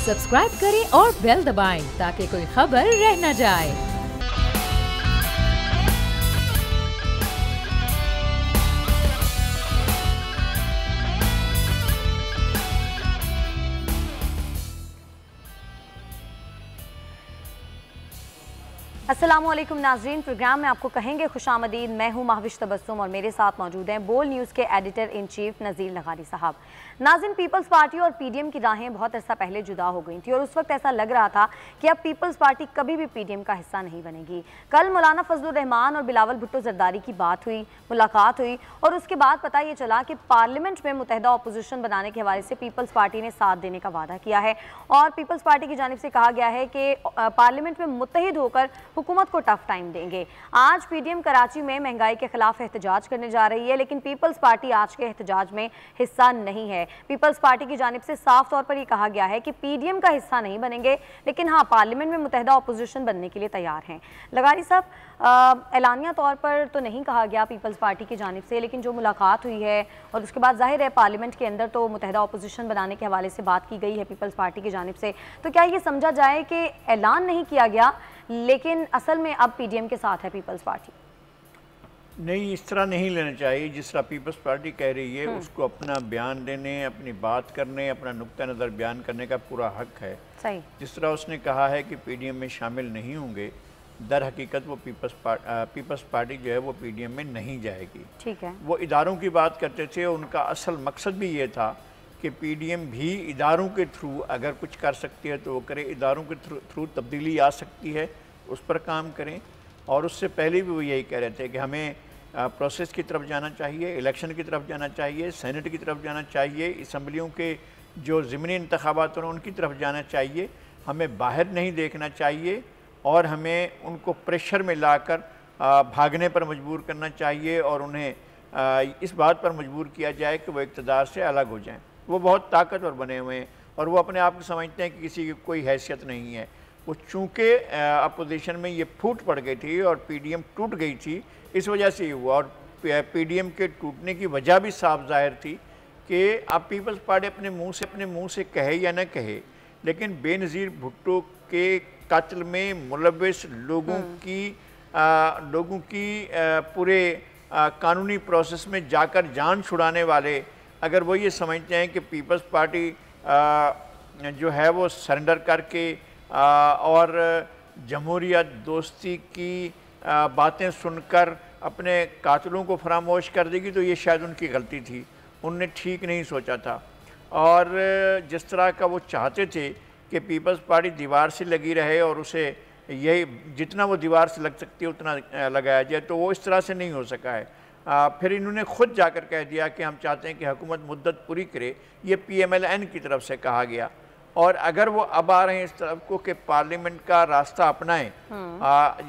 Subscribe करें और bell दबाएं ताकि कोई खबर रह न जाए। अस्सलामुअलैकुम नाजरीन, प्रोग्राम में आपको कहेंगे खुशामदीद। मैं हूं महविश तबस्सुम और मेरे साथ मौजूद हैं बोल न्यूज़ के एडिटर इन चीफ नज़ीर लगारी साहब। नाज़रीन, पीपल्स पार्टी और पीडीएम की राहें बहुत अर्सा पहले जुदा हो गई थी और उस वक्त ऐसा लग रहा था कि अब पीपल्स पार्टी कभी भी पीडीएम का हिस्सा नहीं बनेगी। कल मौलाना फजलुर रहमान और बिलावल भुट्टो जरदारी की मुलाकात हुई और उसके बाद पता ये चला कि पार्लियामेंट में मुतहदा अपोजिशन बनाने के हवाले से पीपल्स पार्टी ने साथ देने का वादा किया है और पीपल्स पार्टी की जानिब से कहा गया है कि पार्लियामेंट में मुत्तहिद होकर हुकूमत को टफ टाइम देंगे। आज पीडीएम कराची में महंगाई के खिलाफ एहतजाज करने जा रही है, लेकिन पीपल्स पार्टी आज के एहतजाज में हिस्सा नहीं है। पीपल्स पार्टी की जानिब से साफ तौर पर यह कहा गया है कि पीडीएम का हिस्सा नहीं बनेंगे, लेकिन हाँ, पार्लियामेंट में मुतहदा अपोजिशन बनने के लिए तैयार हैं। लगारी साहब, एलानिया तौर पर तो नहीं कहा गया पीपल्स पार्टी की जानिब से, लेकिन जो मुलाकात हुई है और उसके बाद जाहिर है पार्लियामेंट के अंदर तो मुतहदा अपोजिशन बनाने के हवाले से बात की गई है पीपल्स पार्टी की जानिब से, तो क्या ये समझा जाए कि ऐलान नहीं किया गया लेकिन असल में अब पीडीएम के साथ है पीपल्स पार्टी? नहीं, इस तरह नहीं लेना चाहिए। जिस तरह पीपल्स पार्टी कह रही है उसको अपना बयान देने, अपनी बात करने, अपना नुक्ता नज़र बयान करने का पूरा हक है। सही। जिस तरह उसने कहा है कि पीडीएम में शामिल नहीं होंगे, दर हकीकत वो पीपल्स पार्टी जो है वो पीडीएम में नहीं जाएगी। ठीक है। वो इदारों की बात करते थे, उनका असल मकसद भी ये था कि पीडीएम भी इदारों के थ्रू अगर कुछ कर सकती है तो वो करे, इदारों के थ्रू तब्दीली आ सकती है उस पर काम करें। और उससे पहले भी वो यही कह रहे थे कि हमें प्रोसेस की तरफ जाना चाहिए, इलेक्शन की तरफ जाना चाहिए, सेनेट की तरफ जाना चाहिए, असम्बलियों के जो ज़िमनी इंतखाबात हैं उनकी तरफ जाना चाहिए, हमें बाहर नहीं देखना चाहिए और हमें उनको प्रेशर में लाकर भागने पर मजबूर करना चाहिए और उन्हें इस बात पर मजबूर किया जाए कि वो इक़्तिदार से अलग हो जाएं। वो बहुत ताकतवर बने हुए हैं और वो अपने आप को समझते हैं कि किसी की कोई हैसियत नहीं है। वो चूँकि अपोजिशन में ये फूट पड़ गई थी और पीडीएम टूट गई थी, इस वजह से ही हुआ। और पीडीएम के टूटने की वजह भी साफ जाहिर थी कि अब पीपल्स पार्टी अपने मुंह से कहे या न कहे, लेकिन बेनज़ीर भुट्टो के कत्ल में मुलव्वस लोगों की पूरे कानूनी प्रोसेस में जाकर जान छुड़ाने वाले अगर वो ये समझते हैं कि पीपल्स पार्टी जो है वो सरेंडर करके और जमहूरियत दोस्ती की बातें सुनकर अपने कातलों को फरामोश कर देगी, तो ये शायद उनकी गलती थी, उनने ठीक नहीं सोचा था। और जिस तरह का वो चाहते थे कि पीपल्स पार्टी दीवार से लगी रहे और उसे यही जितना वो दीवार से लग सकती है उतना लगाया जाए, तो वो इस तरह से नहीं हो सका है। फिर इन्होंने खुद जाकर कह दिया कि हम चाहते हैं कि हुकूमत मुद्दत पूरी करे, ये पीएमएलएन की तरफ से कहा गया। और अगर वो अब आ रहे हैं इस तरफ को कि पार्लियामेंट का रास्ता अपनाएं,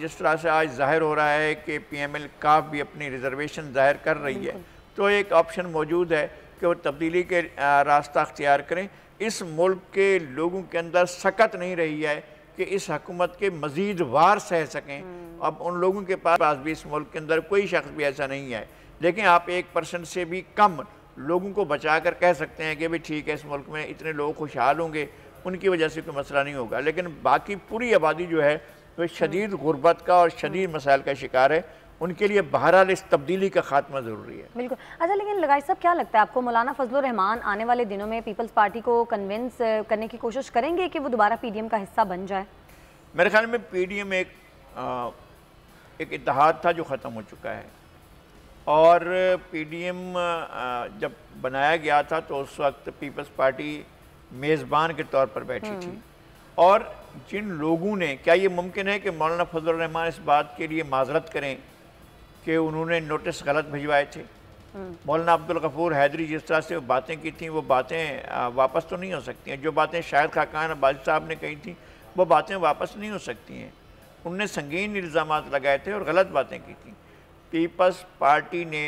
जिस तरह से आज जाहिर हो रहा है कि पीएमएल काफ भी अपनी रिजर्वेशन जाहिर कर रही है, तो एक ऑप्शन मौजूद है कि वो तब्दीली के रास्ता अख्तियार करें। इस मुल्क के लोगों के अंदर सकत नहीं रही है कि इस हुकूमत के मज़ीद वार सह सकें। अब उन लोगों के पास भी इस मुल्क के अंदर कोई शख्स भी ऐसा नहीं है, लेकिन आप 1% से भी कम लोगों को बचा कर कह सकते हैं कि भाई ठीक है, इस मुल्क में इतने लोग खुशहाल होंगे, उनकी वजह से कोई मसला नहीं होगा। लेकिन बाकी पूरी आबादी जो है वो शदीद गुर्बत का और शदीद मसाइल का शिकार है। उनके लिए बहरहाल इस तब्दीली का खात्मा ज़रूरी है। बिल्कुल। अच्छा, लेकिन लगाई साहब, क्या लगता है आपको, मौलाना फजलुर रहमान आने वाले दिनों में पीपल्स पार्टी को कन्विंस करने की कोशिश करेंगे कि वो दोबारा पीडीएम का हिस्सा बन जाए? मेरे ख्याल में पीडीएम एक इत्तेहाद था जो ख़त्म हो चुका है और पीडीएम जब बनाया गया था तो उस वक्त पीपल्स पार्टी मेज़बान के तौर पर बैठी थी। और जिन लोगों ने, क्या ये मुमकिन है कि मौलाना फजलुर रहमान इस बात के लिए माजरत करें कि उन्होंने नोटिस गलत भिजवाए थे? मौलाना अब्दुल गफूर हैदरी जिस तरह से बातें की थी वो बातें वापस तो नहीं हो सकती हैं। जो बातें शाहिद खाकान अब्बासी साहब ने कही थी वो बातें वापस नहीं हो सकती हैं। उनने संगीन इल्ज़ामात लगाए थे और गलत बातें की थी। पीपल्स पार्टी ने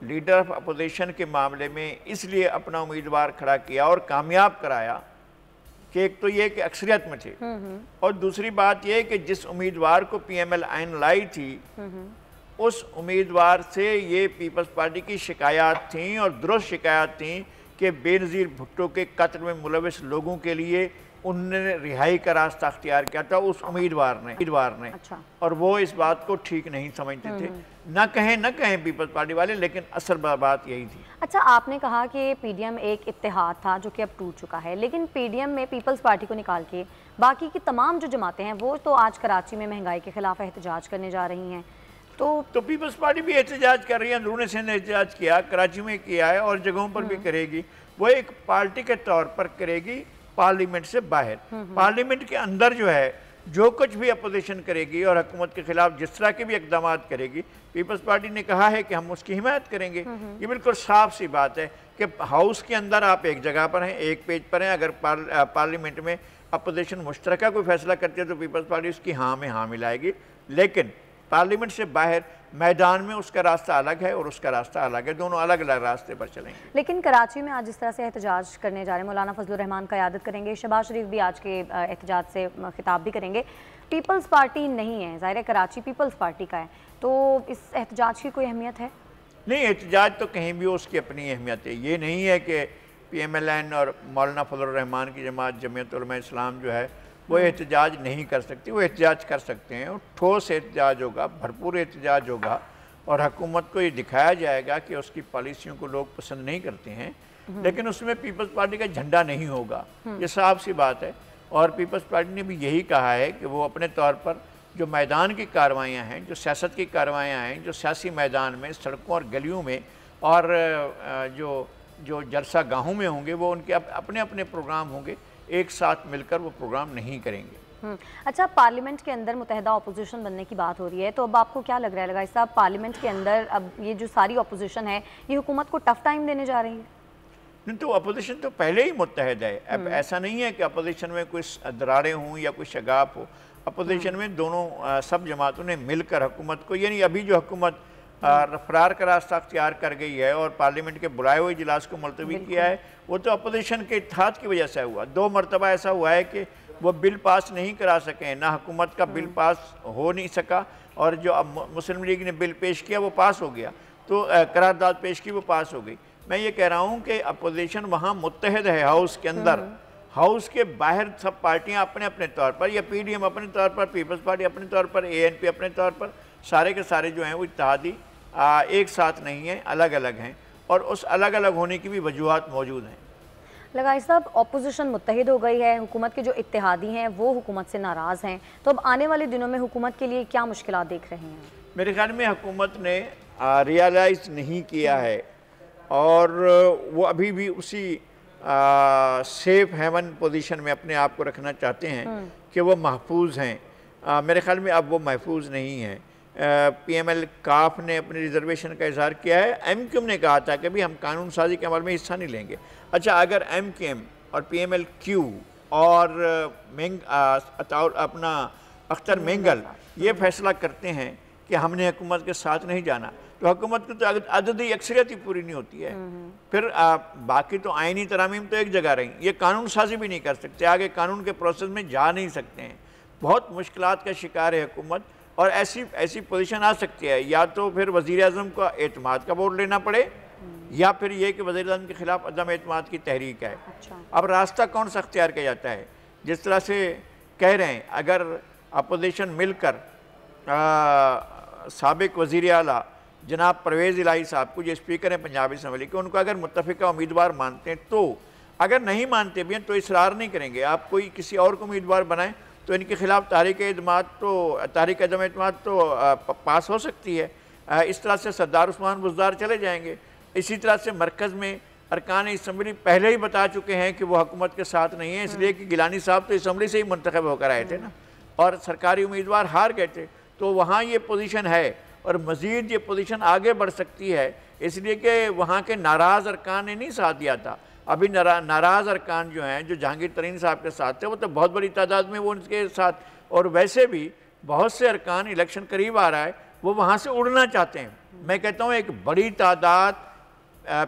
लीडर ऑफ अपोजिशन के मामले में इसलिए अपना उम्मीदवार खड़ा किया और कामयाब कराया कि एक तो ये कि अक्सरियत में थे और दूसरी बात ये कि जिस उम्मीदवार को पीएमएल लाई थी उस उम्मीदवार से ये पीपल्स पार्टी की शिकायत थी और दुरुस्त शिकायत थी कि बेनज़ीर भुट्टो के कत्ल में मुलविस लोगों के लिए उन्होंने रिहाई का रास्ता अख्तियार किया था उस उम्मीदवार ने। अच्छा। और वो इस बात को ठीक नहीं समझते थे। ना कहें पीपल्स पार्टी वाले, लेकिन असल बात यही थी। अच्छा, आपने कहा कि पीडीएम एक इत्तेहाद था जो कि अब टूट चुका है, लेकिन पीडीएम में पीपल्स पार्टी को निकाल के बाकी की तमाम जो जमातें हैं वो तो आज कराची में महंगाई के खिलाफ एहतजाज करने जा रही हैं। तो पीपल्स पार्टी भी एहतजाज कर रही है, अंदरूनी सिंध ने एहतजाज किया, कराची में किया है और जगहों पर भी करेगी। वो एक पार्टी के तौर पर करेगी, पार्लियामेंट से बाहर। पार्लियामेंट के अंदर जो है जो कुछ भी अपोजिशन करेगी और हुकूमत के खिलाफ जिस तरह के भी इकदाम करेगी, पीपल्स पार्टी ने कहा है कि हम उसकी हिमायत करेंगे। ये बिल्कुल साफ सी बात है कि हाउस के अंदर आप एक जगह पर हैं, एक पेज पर हैं। अगर पार्लियामेंट में अपोजिशन मुश्तरका कोई फैसला करती है तो पीपल्स पार्टी उसकी हाँ में हाँ मिलाएगी, लेकिन पार्लियामेंट से बाहर मैदान में उसका रास्ता अलग है और उसका रास्ता अलग है, दोनों अलग अलग रास्ते पर चलेंगे। लेकिन कराची में आज जिस तरह से एहतजाज करने जा रहे हैं, मौलाना फजलुर रहमान क़यादत करेंगे, शहबाज शरीफ भी आज के एहतजाज से खिताब भी करेंगे। पीपल्स पार्टी नहीं है, ज़ाहिर है कराची पीपल्स पार्टी का है, तो इस एहतजाज की कोई अहमियत है? नहीं, एहतजाज तो कहीं भी उसकी अपनी अहमियत है। ये नहीं है कि PMLN और मौलाना फजलुर रहमान की जमात जमीयत उलमा इस्लाम जो है वो एहतजाज नहीं कर सकती। वो एहतजाज कर सकते हैं और ठोस एहतजाज होगा, भरपूर एहतजाज होगा और हुकूमत को ये दिखाया जाएगा कि उसकी पॉलिसियों को लोग पसंद नहीं करते हैं, लेकिन उसमें पीपल्स पार्टी का झंडा नहीं होगा। ये साफ सी बात है। और पीपल्स पार्टी ने भी यही कहा है कि वो अपने तौर पर जो मैदान की कार्रवाइयाँ हैं, जो सियासत की कार्रवाइयाँ हैं, जो सियासी मैदान में सड़कों और गलियों में और जो जलसा गाहों में होंगे, वो उनके अपने अपने प्रोग्राम होंगे, एक साथ मिलकर वो प्रोग्राम नहीं करेंगे। अच्छा, पार्लियामेंट के अंदर मुत्तहिदा अपोजिशन बनने की बात हो रही है, तो अब आपको क्या लग रहा है लगाई साहब, पार्लियामेंट के अंदर अब ये जो सारी अपोजिशन है ये हुकूमत को टफ टाइम देने जा रही है? नहीं, तो अपोजिशन तो पहले ही मुत्तहद है। अब ऐसा नहीं है कि अपोजिशन में कोई दरारें हों या कोई शगाफ हो। अपोजिशन में दोनों सब जमातों ने मिलकर हुकूमत को, यानी अभी जो हुकूमत फरार का रास्ता अख्तियार कर गई है और पार्लियामेंट के बुलाए हुए इजलास को मुलतवी किया है, वो तो अपोजिशन के इत्तेहाद की वजह से हुआ। 2 मरतबा ऐसा हुआ है कि वो बिल पास नहीं करा सके, ना हुकूमत का बिल पास हो नहीं सका, और जो अब मुस्लिम लीग ने बिल पेश किया वो पास हो गया, तो करारदाद पेश की वो पास हो गई। मैं ये कह रहा हूँ कि अपोजिशन वहाँ मुत्तहद है हाउस के अंदर, हाउस के बाहर सब पार्टियाँ अपने अपने तौर पर, या PDM अपने तौर पर, पीपल्स पार्टी अपने तौर पर, ANP अपने तौर पर, सारे के सारे जो हैं वो इत्तेहादी एक साथ नहीं हैं, अलग अलग हैं, और उस अलग अलग होने की भी वजूहात मौजूद हैं। लगाई साहब, अपोजिशन मुत्तहिद हो गई है, हुकूमत के जो इत्तेहादी हैं वो हुकूमत से नाराज़ हैं, तो अब आने वाले दिनों में हुकूमत के लिए क्या मुश्किलात देख रहे हैं? मेरे ख्याल में हुकूमत ने रियलाइज़ नहीं किया है और वो अभी भी उसी सेफ हेवन पोजीशन में अपने आप को रखना चाहते हैं कि वो महफूज हैं। मेरे ख्याल में अब वो महफूज नहीं हैं। PML काफ ने अपनी रिजर्वेशन का इजहार किया है। MQM ने कहा था कि भी हम कानून साजी के अमल में हिस्सा नहीं लेंगे। अच्छा, अगर MQM और PMLQ और अपना अख्तर मेंगल ये फैसला करते हैं कि हमने हुकूमत के साथ नहीं जाना, तो हुकूमत की तो अददी अक्सरियत ही पूरी नहीं होती है। फिर बाकी तो आइनी तरामीम तो एक जगह रही, ये कानून साजी भी नहीं कर सकते, आगे कानून के प्रोसेस में जा नहीं सकते हैं। बहुत मुश्किलात का शिकार है हुकूमत, और ऐसी पोजीशन आ सकती है, या तो फिर वज़ीर आज़म को एतमाद का वोट लेना पड़े, या फिर ये कि वज़ीर आज़म के खिलाफ अदम एतमाद की तहरीक है। अच्छा। अब रास्ता कौन सा अख्तियार किया जाता है? जिस तरह से कह रहे हैं, अगर अपोजिशन मिलकर साबिक वज़ीर आला जनाब परवेज़ इलाही साहब को, जो स्पीकर हैं पंजाब असम्बली के, उनको अगर मुत्तफ़िका उम्मीदवार मानते हैं, तो अगर नहीं मानते भी हैं तो इसरार नहीं करेंगे, आप कोई किसी और को उम्मीदवार बनाएं, तो इनके खिलाफ तारीख अदम एतमाद तो पास हो सकती है। इस तरह से सरदार उस्मान बुज़दार चले जाएंगे। इसी तरह से मरकज़ में अरकान असम्बली पहले ही बता चुके हैं कि वो हुकूमत के साथ नहीं है, इसलिए कि गिलानी साहब तो असम्बली से ही मुंतखब होकर आए थे ना, और सरकारी उम्मीदवार हार गए थे। तो वहाँ ये पोजीशन है, और मज़ीद ये पोजीशन आगे बढ़ सकती है, इसलिए कि वहाँ के नाराज़ अरकान ने नहीं साथ दिया था। अभी नाराज़ अरकान जो हैं, जो जहांगीर तरीन साहब के साथ थे, वो तो बहुत बड़ी तादाद में वो उनके साथ, और वैसे भी बहुत से अरकान, इलेक्शन करीब आ रहा है, वो वहाँ से उड़ना चाहते हैं। मैं कहता हूँ एक बड़ी तादाद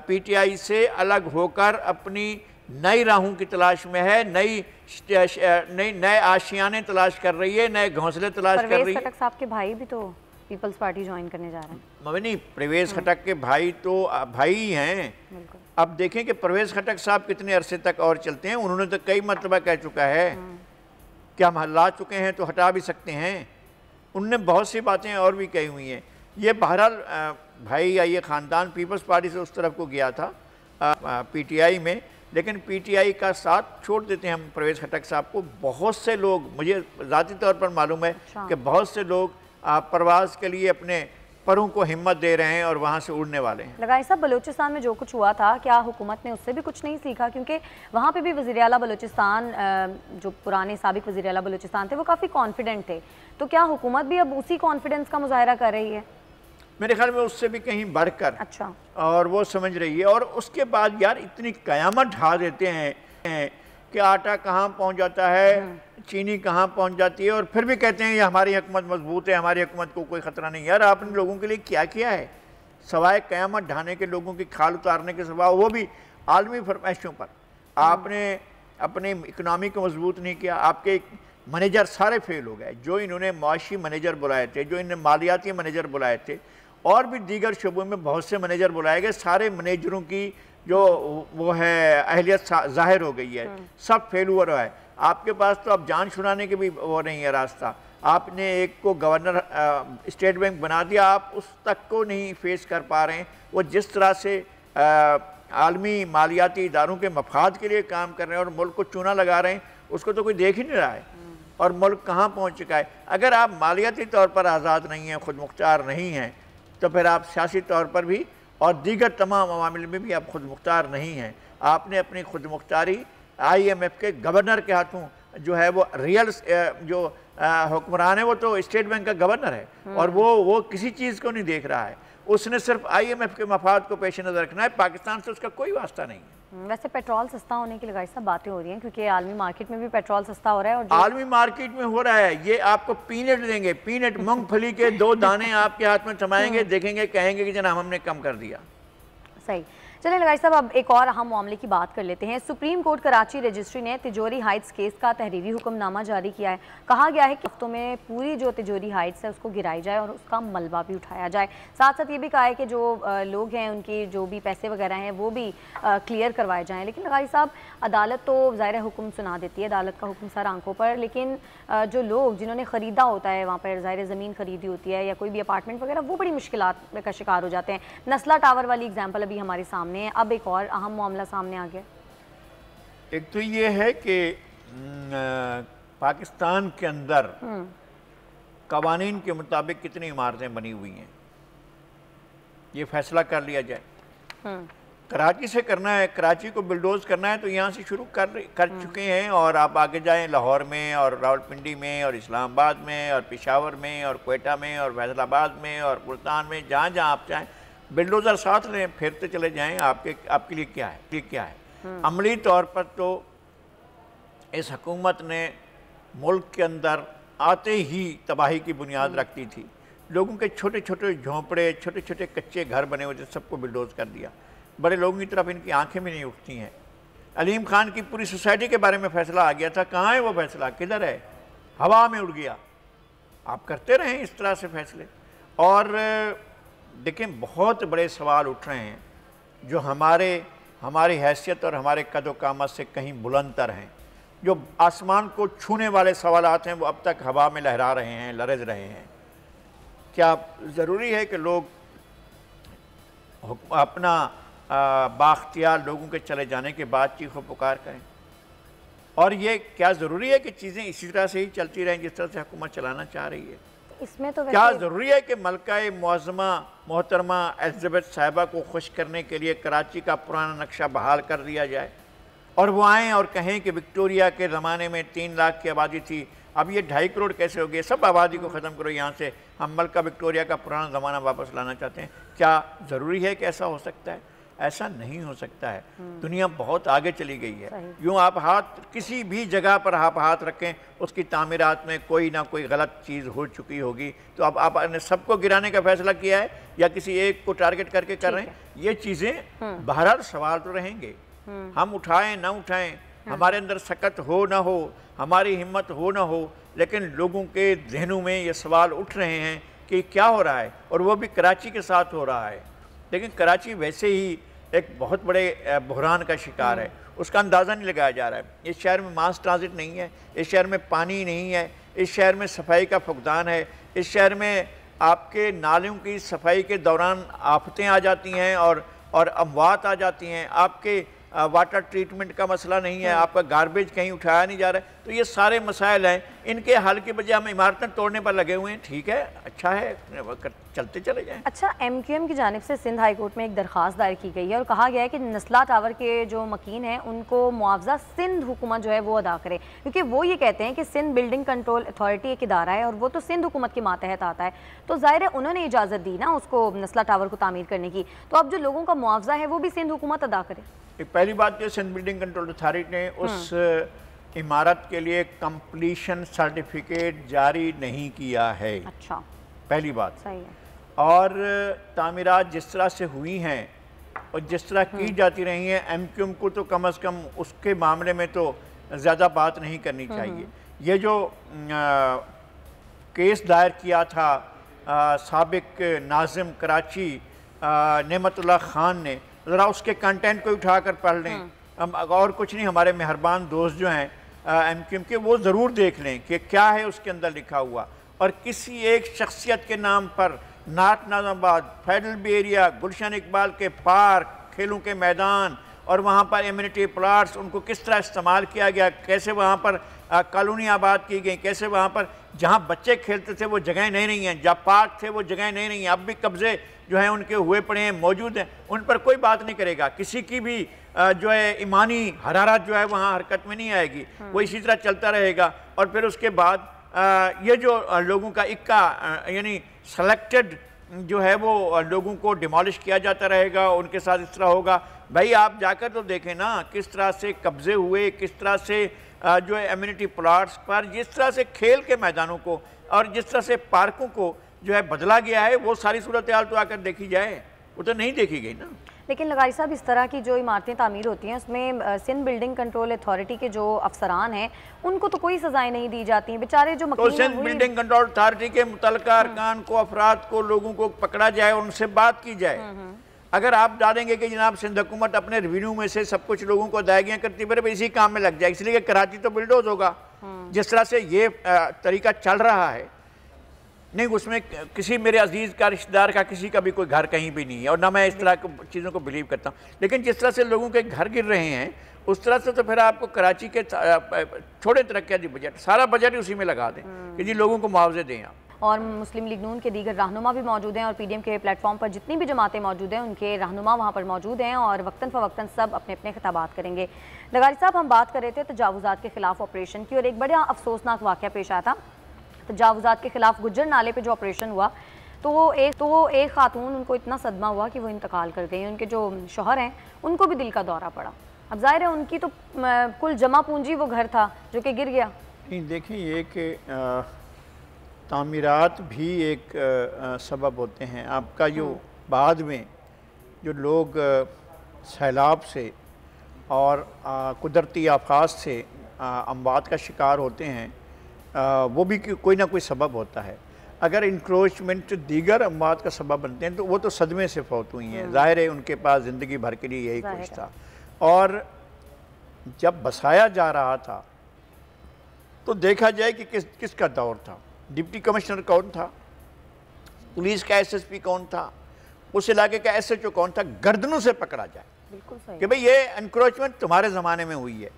PTI से अलग होकर अपनी नई राहों की तलाश में है, नए आशियाने तलाश कर रही है, नए घोंसले तलाश कर रही है। खटक साहब के भाई भी तो पीपल्स पार्टी ज्वाइन करने जा रहे हैं। नहीं, परवेज़ खटक के भाई तो भाई ही हैं, अब देखें कि परवेज़ खटक साहब कितने अरसे तक और चलते हैं। उन्होंने तो कई मरतबा कह चुका है कि हम हल्ला चुके हैं तो हटा भी सकते हैं। उनने बहुत सी बातें और भी कही हुई हैं। ये बहरहाल भाई या ये ख़ानदान पीपल्स पार्टी से उस तरफ को गया था पीटीआई में, लेकिन पीटीआई का साथ छोड़ देते हैं हम परवेज़ खटक साहब को। बहुत से लोग, मुझे ज़ाती तौर पर मालूम है कि बहुत से लोग परवाज़ के लिए अपने परों को हिम्मत दे रहे हैं और वहाँ से उड़ने वाले हैं। लगाई साहब, बलूचिस्तान में जो कुछ हुआ था, क्या हुकूमत ने उससे भी कुछ नहीं सीखा? क्योंकि वहाँ पे भी वज़ीर आला बलूचिस्तान, जो पुराने साबिक वज़ीर आला बलूचिस्तान थे, वो काफ़ी कॉन्फिडेंट थे। तो क्या हुकूमत भी अब उसी कॉन्फिडेंस का मुजाहरा कर रही है? मेरे ख्याल में उससे भी कहीं बढ़कर। अच्छा। और वो समझ रही है। और उसके बाद यार इतनी कयामत ढा देते हैं कि आटा कहाँ पहुँच जाता है, चीनी कहाँ पहुँच जाती है, और फिर भी कहते हैं ये हमारी हुकूमत मजबूत है, हमारी हुकूमत को कोई ख़तरा नहीं। यार आपने लोगों के लिए क्या किया है सवाए कयामत ढाने के, लोगों की खाल उतारने के सिवा, वो भी आलमी फरमाइशों पर। आपने अपनी इकनॉमी को मजबूत नहीं किया। आपके मैनेजर सारे फेल हो गए। जो इन्होंने मुआशी मैनेजर बुलाए थे, जो इन्होंने मालियाती मैनेजर बुलाए थे, और भी दीगर शोबों में बहुत से मैनेजर बुलाए गए, सारे मैनेजरों की जो वो है अहलियत ज़ाहिर हो गई है, सब फेल हुआ रहा है। आपके पास तो अब जान छुड़ाने के भी वो नहीं है रास्ता। आपने एक को गवर्नर स्टेट बैंक बना दिया, आप उस तक को नहीं फेस कर पा रहे हैं। वो जिस तरह से आलमी मालियाती इदारों के मफाद के लिए काम कर रहे हैं और मुल्क को चूना लगा रहे हैं, उसको तो कोई देख ही नहीं रहा है। और मुल्क कहाँ पहुँच चुका है। अगर आप मालियाती तौर पर आज़ाद नहीं हैं, खुद मुख्तार नहीं हैं, तो फिर आप सियासी तौर पर भी और दीगर तमाम अवामिल में भी आप खुद मुख्तार नहीं हैं। आपने अपनी खुद मुख्तारी IMF के गवर्नर के हाथों जो है वो रियल जो हुक्मरान है, वो तो स्टेट बैंक का गवर्नर है, और वो किसी चीज़ को नहीं देख रहा है। उसने सिर्फ IMF के मफाद को पेश नज़र रखना है। पाकिस्तान से उसका कोई वास्ता नहीं है। वैसे पेट्रोल सस्ता होने की लगाई सब बातें हो रही हैं, क्योंकि आलमी मार्केट में भी पेट्रोल सस्ता हो रहा है। और आलमी मार्केट में हो रहा है, ये आपको पीनट देंगे, पीनट मूंगफली के 2 दाने आपके हाथ में थमाएंगे, देखेंगे, कहेंगे कि जनाब हमने कम कर दिया। सही। चलिए लगाई साहब, अब एक और अहम मामले की बात कर लेते हैं। सुप्रीम कोर्ट कराची रजिस्ट्री ने तिजोरी हाइट्स केस का तहरीरी हुक्मनामा जारी किया है। कहा गया है कि हफ्तों में पूरी जो तिजोरी हाइट्स है उसको गिराई जाए और उसका मलबा भी उठाया जाए। साथ साथ ये भी कहा है कि जो लोग हैं उनकी जो भी पैसे वगैरह हैं वो भी क्लियर करवाए जाएँ। लेकिन लगाई साहब, अदालत तो ज़ाहिर हुक्म सुना देती है, अदालत का हुक्म सर आंखों पर, लेकिन जो लोग जिन्होंने ख़रीदा होता है, वहाँ पर ज़ाहिर ज़मीन खरीदी होती है या कोई भी अपार्टमेंट वगैरह, वो बड़ी मुश्किलात का शिकार हो जाते हैं। नस्ला टावर वाली एग्जाम्पल अभी हमारे सामने है। अब एक और अहम मामला सामने आ गया। एक तो ये है कि पाकिस्तान के अंदर कवानीन के मुताबिक कितनी इमारतें बनी हुई हैं, ये फैसला कर लिया जाए। कराची से करना है, कराची को बिल्डोज करना है, तो यहाँ से शुरू कर चुके हैं। और आप आगे जाएं लाहौर में और रावलपिंडी में और इस्लामाबाद में और पेशावर में और क्वेटा में और फैसलाबाद में और मुल्तान में, जहाँ जहाँ आप चाहें बिल्डोज़र साथ लें, फेरते चले जाएं। आपके लिए क्या है? अमली तौर पर तो इस हुकूमत ने मुल्क के अंदर आते ही तबाही की बुनियाद रख दी थी। लोगों के छोटे छोटे झोंपड़े, छोटे छोटे कच्चे घर बने हुए थे, सबको बिल्डोज कर दिया। बड़े लोगों की तरफ इनकी आंखें भी नहीं उठती हैं। अलीम खान की पूरी सोसाइटी के बारे में फ़ैसला आ गया था, कहाँ है वो फ़ैसला, किधर है? हवा में उड़ गया। आप करते रहें इस तरह से फैसले। और देखें, बहुत बड़े सवाल उठ रहे हैं जो हमारी हैसियत और हमारे कदो कामत से कहीं बुलंदतर हैं। जो आसमान को छूने वाले सवालात हैं वो अब तक हवा में लहरा रहे हैं, लरज रहे हैं। क्या ज़रूरी है कि लोग अपना बाख्तियार लोगों के चले जाने के बाद चीखो पुकार करें? और ये क्या ज़रूरी है कि चीज़ें इसी तरह से ही चलती रहें जिस तरह से हुकूमत चलाना चाह रही है? इसमें तो क्या ज़रूरी है कि मलका-ए मुअज़्ज़मा मोहतरमा एलिज़ाबेथ साहिबा को खुश करने के लिए कराची का पुराना नक्शा बहाल कर दिया जाए और वो आएँ और कहें कि विक्टोरिया के ज़माने में 3 लाख की आबादी थी, अब ये 2.5 करोड़ कैसे हो गए? सब आबादी को ख़त्म करो यहाँ से, हम मलका विक्टोरिया का पुराना ज़माना वापस लाना चाहते हैं। क्या ज़रूरी है कि ऐसा हो सकता है? ऐसा नहीं हो सकता है। दुनिया बहुत आगे चली गई है। यूँ आप किसी भी जगह पर आप हाथ रखें, उसकी तामीरात में कोई ना कोई गलत चीज़ हो चुकी होगी। तो अब आपने सबको गिराने का फैसला किया है या किसी एक को टारगेट करके कर रहे हैं? ये चीज़ें बहरहाल सवाल तो रहेंगे। हम उठाएं ना उठाएं, हमारे अंदर सकत हो ना हो, हमारी हिम्मत हो ना हो, लेकिन लोगों के जहनों में ये सवाल उठ रहे हैं कि क्या हो रहा है, और वो भी कराची के साथ हो रहा है। लेकिन कराची वैसे ही एक बहुत बड़े बहरान का शिकार है, उसका अंदाज़ा नहीं लगाया जा रहा है। इस शहर में मास ट्रांजिट नहीं है, इस शहर में पानी नहीं है, इस शहर में सफाई का फुकदान है, इस शहर में आपके नालियों की सफाई के दौरान आफतें आ जाती हैं और अमवात आ जाती हैं, आपके वाटर ट्रीटमेंट का मसला नहीं है, आपका गार्बेज कहीं उठाया नहीं जा रहा है। तो ये सारे मसाइल हैं, इनके हल के बजाय हम इमारतें तोड़ने पर लगे हुए हैं। ठीक है, अच्छा है, चलते चले जाएं। अच्छा, MQM की जानिब से सिंध हाई कोर्ट में एक दरख्वास्त दायर की गई है और कहा गया है कि नस्ला टावर के जो मकीन हैं उनको मुआवजा सिंध हुकूमत जो है वो अदा करे, क्योंकि वो ये कहते हैं कि सिंध बिल्डिंग कंट्रोल अथॉरिटी एक इदारा है और वो तो सिंध हुकूमत के मातहत आता है, तो जाहिर है उन्होंने इजाज़त दी ना उसको नस्ला टावर को तामीर करने की, तो अब जो लोगों का मुआवजा है वो भी सिंध हुकूमत अदा करे। पहली बात जो सिंध बिल्डिंग कंट्रोल अथॉरिटी ने उस इमारत के लिए कंप्लीशन सर्टिफिकेट जारी नहीं किया है। अच्छा, पहली बात सही है। और तामीरात जिस तरह से हुई हैं और जिस तरह की जाती रही हैं, MQM को तो कम अज़ कम उसके मामले में तो ज़्यादा बात नहीं करनी चाहिए। ये जो केस दायर किया था साबिक नाज़िम कराची नेमतुल्लाह खान ने, ज़रा उसके कंटेंट को उठाकर पढ़ लें। हम और कुछ नहीं, हमारे मेहरबान दोस्त जो हैं MQM के, वो ज़रूर देख लें कि क्या है उसके अंदर लिखा हुआ। और किसी एक शख्सियत के नाम पर नात नाज़ाबाद, फेडरल बी एरिया, गुलशन इकबाल के पार्क, खेलों के मैदान और वहाँ पर एम्यूनिटी प्लाट्स, उनको किस तरह इस्तेमाल किया गया, कैसे वहाँ पर कॉलोनी आबाद की गई, कैसे वहाँ पर जहाँ बच्चे खेलते थे वो जगह नहीं रही हैं, जहाँ पार्क थे वो जगह नहीं रही हैं, अब भी कब्जे जो हैं उनके हुए पड़े हैं, मौजूद हैं, उन पर कोई बात नहीं करेगा। किसी की भी जो है ईमानी हरारत जो है वहाँ हरकत में नहीं आएगी, वो इसी तरह चलता रहेगा। और फिर उसके बाद ये जो लोगों का इक्का यानी सेलेक्टेड जो है वो लोगों को डिमोलिश किया जाता रहेगा, उनके साथ इस तरह होगा। भाई आप जाकर तो देखें ना किस तरह से कब्जे हुए, किस तरह से जो है एम्यूनिटी प्लाट्स पर, जिस तरह से खेल के मैदानों को और जिस तरह से पार्कों को जो है बदला गया है, वो सारी सूरत हाल तो आकर देखी जाए, वो तो नहीं देखी गई ना। लेकिन लगाई साहब, इस तरह की जो इमारतें तामीर होती हैं उसमें सिंध बिल्डिंग कंट्रोल अथॉरिटी के जो अफसरान हैं उनको तो कोई सजाएं नहीं दी जाती हैं, बेचारे जो तो सिंध बिल्डिंग कंट्रोल अथॉरिटी के मुतल्लिका अरकान को, अफराद को, लोगों को पकड़ा जाए, उनसे बात की जाए। अगर आप डालेंगे कि जनाब सिंध हुकूमत अपने रिवेन्यू में से सब कुछ लोगों को अदायगियाँ करती है, इसी काम में लग जाए, इसलिए कि कराची तो बिल्डोज होगा। जिस तरह से ये तरीका चल रहा है, नहीं उसमें किसी मेरे अजीज़ का, रिश्तेदार का, किसी का भी कोई घर कहीं भी नहीं है, और ना मैं इस तरह की चीज़ों को बिलीव करता हूँ। लेकिन जिस तरह से लोगों के घर गिर रहे हैं उस तरह से तो फिर आपको कराची के छोड़े तरक्याती बजट, सारा बजट ही उसी में लगा दें कि जी लोगों को मुआवजे दें आप। और मुस्लिम लीग नून के दीगर रहनुमा भी मौजूद हैं और PDM के प्लेटफॉर्म पर जितनी भी जमातें मौजूद हैं उनके रहनुमा वहाँ पर मौजूद हैं और वक्तन फ़वक्तन सब अपने अपने खिताबात करेंगे। लगारी साहब, हम बात कर रहे थे तजावुज़ात के ख़िलाफ़ ऑपरेशन की और एक बड़ा अफसोसनाक वाक़या पेश आया था। तजावुज़ात के ख़िलाफ़ गुज्जर नाले पर जो ऑपरेशन हुआ तो एक खातून, उनको इतना सदमा हुआ कि वो इंतकाल कर गई। उनके जो शौहर हैं उनको भी दिल का दौरा पड़ा। अब ज़ाहिर है उनकी तो कुल जमा पूंजी वो घर था जो कि गिर गया। नहीं, देखिए ये कि तामीरात भी एक सबब होते हैं। आपका जो बाद में जो लोग सैलाब से और कुदरती आफात से अमवात का शिकार होते हैं, वो भी कोई ना कोई सबब होता है। अगर इंक्रोचमेंट दीगर अमवात का सबब बनते हैं तो वो तो सदमे से फौत हुई हैं, ज़ाहिर है उनके पास ज़िंदगी भर के लिए यही कुछ था। और जब बसाया जा रहा था तो देखा जाए कि किसका दौर था, डिप्टी कमिश्नर कौन था, पुलिस का SSP कौन था, उस इलाके का SHO कौन था, गर्दनों से पकड़ा जाए। बिल्कुल सही कि भाई ये एनक्रोचमेंट तुम्हारे ज़माने में हुई है।